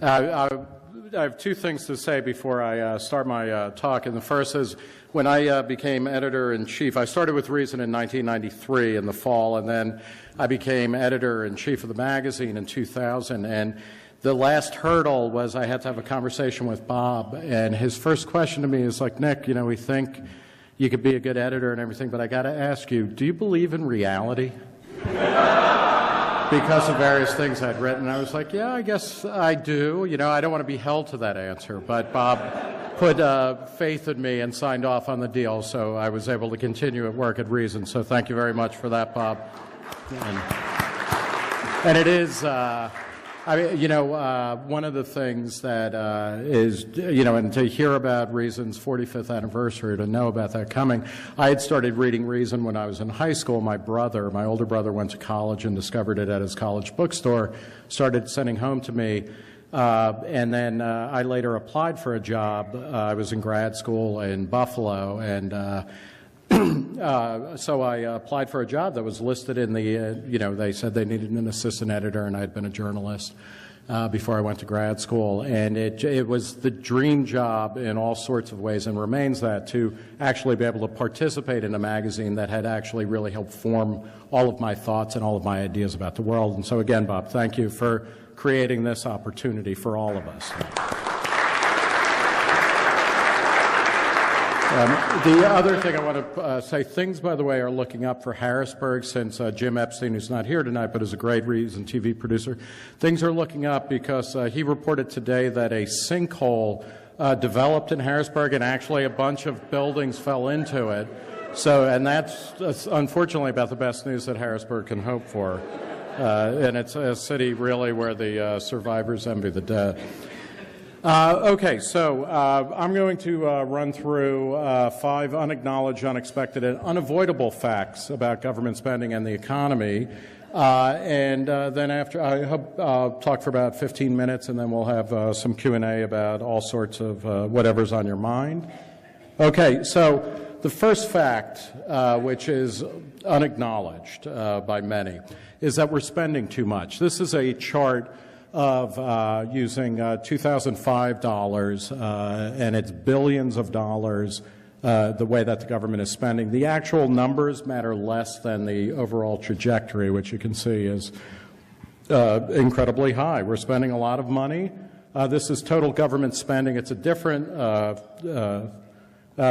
I have two things to say before I start my talk, and the first is when I became editor-in-chief, I started with Reason in 1993 in the fall, and then I became editor-in-chief of the magazine in 2000, and the last hurdle was I had to have a conversation with Bob, and his first question to me is like, Nick, you know, we think you could be a good editor and everything, but I got to ask you, do you believe in reality? Because of various things I'd written. I was like, yeah, I guess I do. You know, I don't want to be held to that answer, but Bob put faith in me and signed off on the deal, so I was able to continue at work at Reason. So thank you very much for that, Bob. And it is, one of the things that is, and to hear about Reason's 45th anniversary, to know about that coming, I had started reading Reason when I was in high school. My older brother, went to college and discovered it at his college bookstore, started sending home to me, and then I later applied for a job. I was in grad school in Buffalo, and so I applied for a job that was listed in the, they said they needed an assistant editor, and I'd been a journalist before I went to grad school. And it was the dream job in all sorts of ways, and remains that, to actually be able to participate in a magazine that had actually really helped form all of my thoughts and all of my ideas about the world. And so again, Bob, thank you for creating this opportunity for all of us. The other thing I want to say, things, by the way, are looking up for Harrisburg, since Jim Epstein, who's not here tonight but is a great Reason TV producer. Things are looking up because he reported today that a sinkhole developed in Harrisburg, and actually a bunch of buildings fell into it. So, and that's unfortunately about the best news that Harrisburg can hope for. And it's a city really where the survivors envy the dead. Okay, so I'm going to run through 5 unacknowledged, unexpected, and unavoidable facts about government spending and the economy. And then after, I hope I'll talk for about 15 minutes, and then we'll have some Q&A about all sorts of whatever's on your mind. Okay, so the first fact, which is unacknowledged by many, is that we're spending too much. This is a chart of using 2005 dollars, and it's billions of dollars, the way that the government is spending. The actual numbers matter less than the overall trajectory, which you can see is incredibly high. We're spending a lot of money. This is total government spending. It's a different,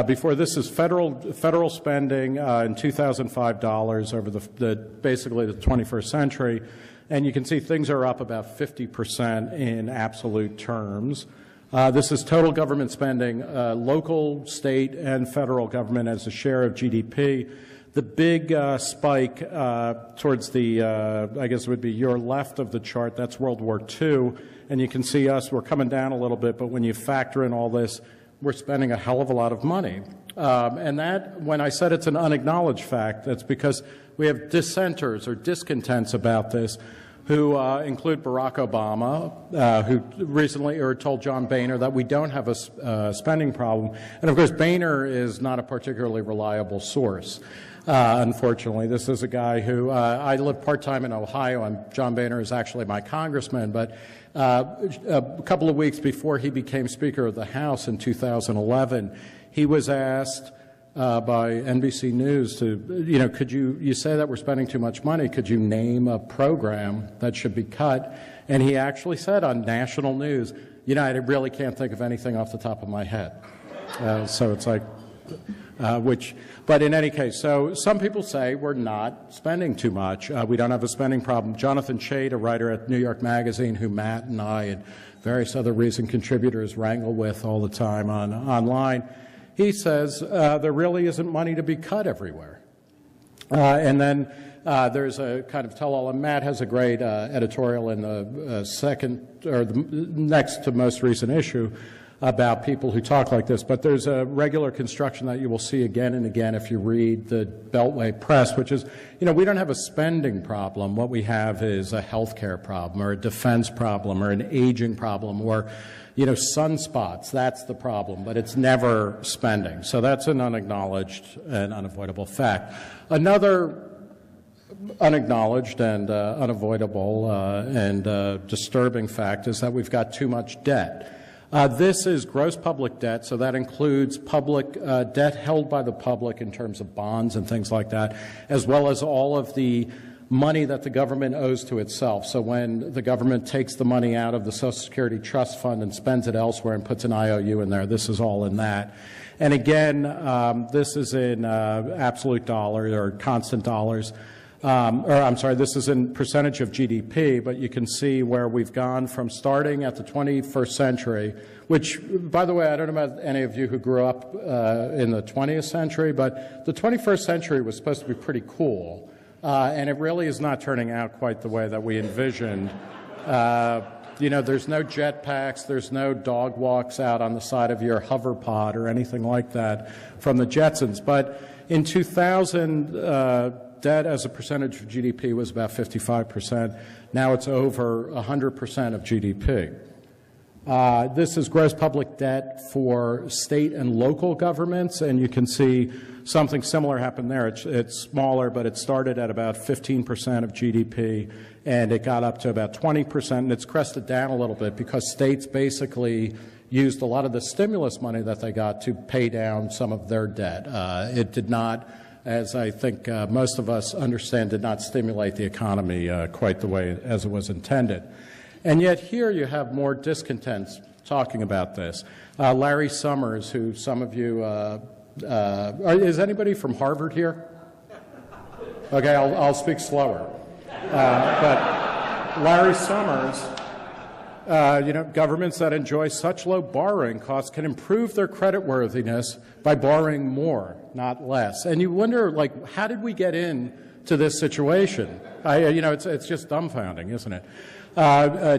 before this is federal spending in 2005 dollars over basically the 21st century. And you can see things are up about 50% in absolute terms. This is total government spending, local, state, and federal government as a share of GDP. The big spike towards the, I guess it would be your left of the chart, that's World War II. And you can see us, we're coming down a little bit, but when you factor in all this, we're spending a hell of a lot of money. And that, when I said it's an unacknowledged fact, that's because we have dissenters or discontents about this, who include Barack Obama, who recently told John Boehner that we don't have a spending problem. And of course, Boehner is not a particularly reliable source. Unfortunately, this is a guy who, I live part-time in Ohio, and John Boehner is actually my congressman, but a couple of weeks before he became Speaker of the House in 2011, he was asked by NBC News to, could you say that we're spending too much money, could you name a program that should be cut? And he actually said on national news, I really can't think of anything off the top of my head. So it's like, but in any case, so some people say we're not spending too much. We don't have a spending problem. Jonathan Chait, a writer at New York Magazine, who Matt and I and various other Reason contributors wrangle with all the time online, he says there really isn't money to be cut everywhere. And then there's a kind of tell-all, and Matt has a great editorial in the the next to most recent issue about people who talk like this. But there's a regular construction that you will see again and again if you read the Beltway press, which is, we don't have a spending problem. What we have is a healthcare problem, or a defense problem, or an aging problem, or sunspots. That's the problem, but it's never spending. So that's an unacknowledged and unavoidable fact. Another unacknowledged and unavoidable and disturbing fact is that we've got too much debt. This is gross public debt, so that includes public debt held by the public in terms of bonds and things like that, as well as all of the money that the government owes to itself. So when the government takes the money out of the Social Security Trust Fund and spends it elsewhere and puts an IOU in there, this is all in that. And again, this is in absolute dollars or constant dollars. This is in percentage of GDP, but you can see where we've gone from starting at the 21st century, which, by the way, I don't know about any of you who grew up in the 20th century, but the 21st century was supposed to be pretty cool, and it really is not turning out quite the way that we envisioned. You know, there's no jetpacks, there's no dog walks out on the side of your hover pod or anything like that from the Jetsons. But in 2000, debt as a percentage of GDP was about 55%. Now it's over 100% of GDP. This is gross public debt for state and local governments, and you can see something similar happened there. It's smaller, but it started at about 15% of GDP, and it got up to about 20%, and it's crested down a little bit because states basically used a lot of the stimulus money that they got to pay down some of their debt. It did not, as I think most of us understand, did not stimulate the economy quite the way as it was intended. And yet here you have more discontents talking about this. Larry Summers, who some of you, is anybody from Harvard here? Okay, I'll speak slower. But Larry Summers, governments that enjoy such low borrowing costs can improve their creditworthiness by borrowing more, not less. And you wonder, like, how did we get into this situation? It's just dumbfounding, isn't it?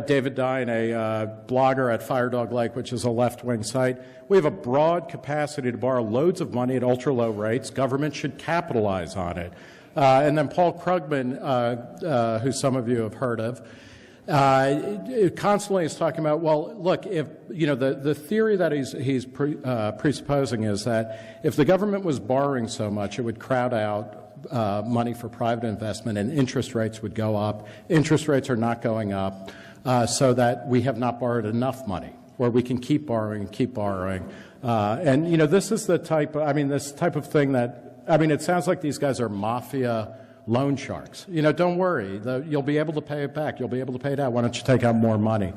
David Dine, a blogger at Firedog Lake, which is a left-wing site. We have a broad capacity to borrow loads of money at ultra-low rates. Government should capitalize on it. And then Paul Krugman, who some of you have heard of, constantly is talking about, well, look, if the theory that he's presupposing is that if the government was borrowing so much, it would crowd out money for private investment, and interest rates would go up. Interest rates are not going up, so that we have not borrowed enough money, where we can keep borrowing and keep borrowing. This is the type. This type of thing that. It sounds like these guys are mafia loan sharks. Don't worry. You'll be able to pay it back. You'll be able to pay it out. Why don't you take out more money?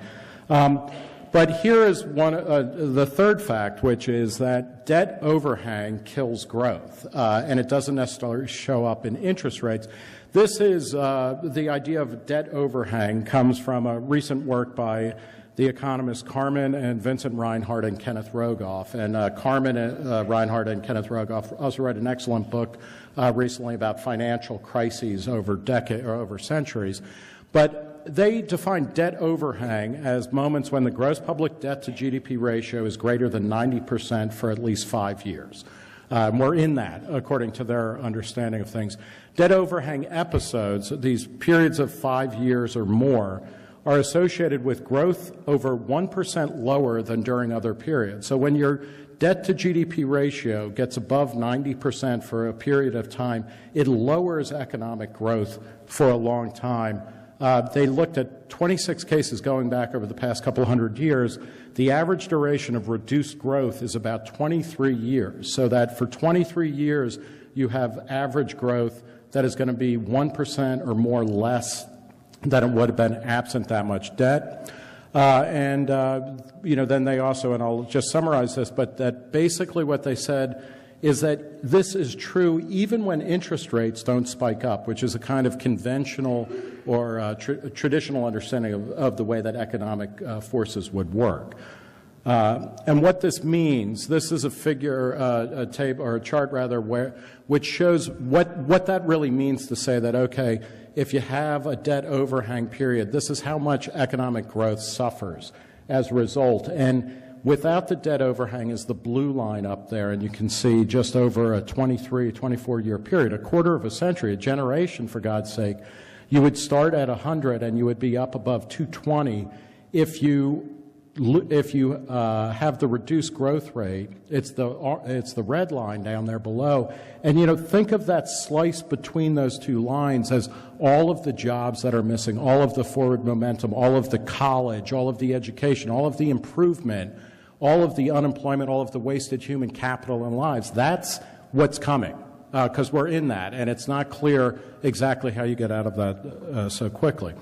But here is the third fact, which is that debt overhang kills growth, and it doesn't necessarily show up in interest rates. This is the idea of debt overhang comes from a recent work by the economists Carmen and Vincent Reinhardt and Kenneth Rogoff. And Carmen Reinhardt and Kenneth Rogoff also read an excellent book recently about financial crises over centuries. But they define debt overhang as moments when the gross public debt to GDP ratio is greater than 90% for at least 5 years. We're in that, according to their understanding of things. Debt overhang episodes, these periods of 5 years or more, are associated with growth over 1% lower than during other periods. So when your debt to GDP ratio gets above 90% for a period of time, it lowers economic growth for a long time. They looked at 26 cases going back over the past couple hundred years. The average duration of reduced growth is about 23 years, so that for 23 years you have average growth that is going to be 1% or more less than it would have been absent that much debt. Then they also, and I'll just summarize this, but that basically what they said is that this is true even when interest rates don't spike up, which is a kind of conventional or traditional understanding of the way that economic forces would work. And what this means, this is a figure, a table or a chart rather, which shows what that really means to say that, okay, if you have a debt overhang period, this is how much economic growth suffers as a result. And without the debt overhang is the blue line up there, and you can see just over a 23, 24-year period, a quarter of a century, a generation, for God's sake, you would start at 100 and you would be up above 220 if you if you have the reduced growth rate, it's the red line down there below. And, you know, think of that slice between those two lines as all of the jobs that are missing, all of the forward momentum, all of the college, all of the education, all of the improvement, all of the unemployment, all of the wasted human capital and lives. That's what's coming, because we're in that, and it's not clear exactly how you get out of that so quickly.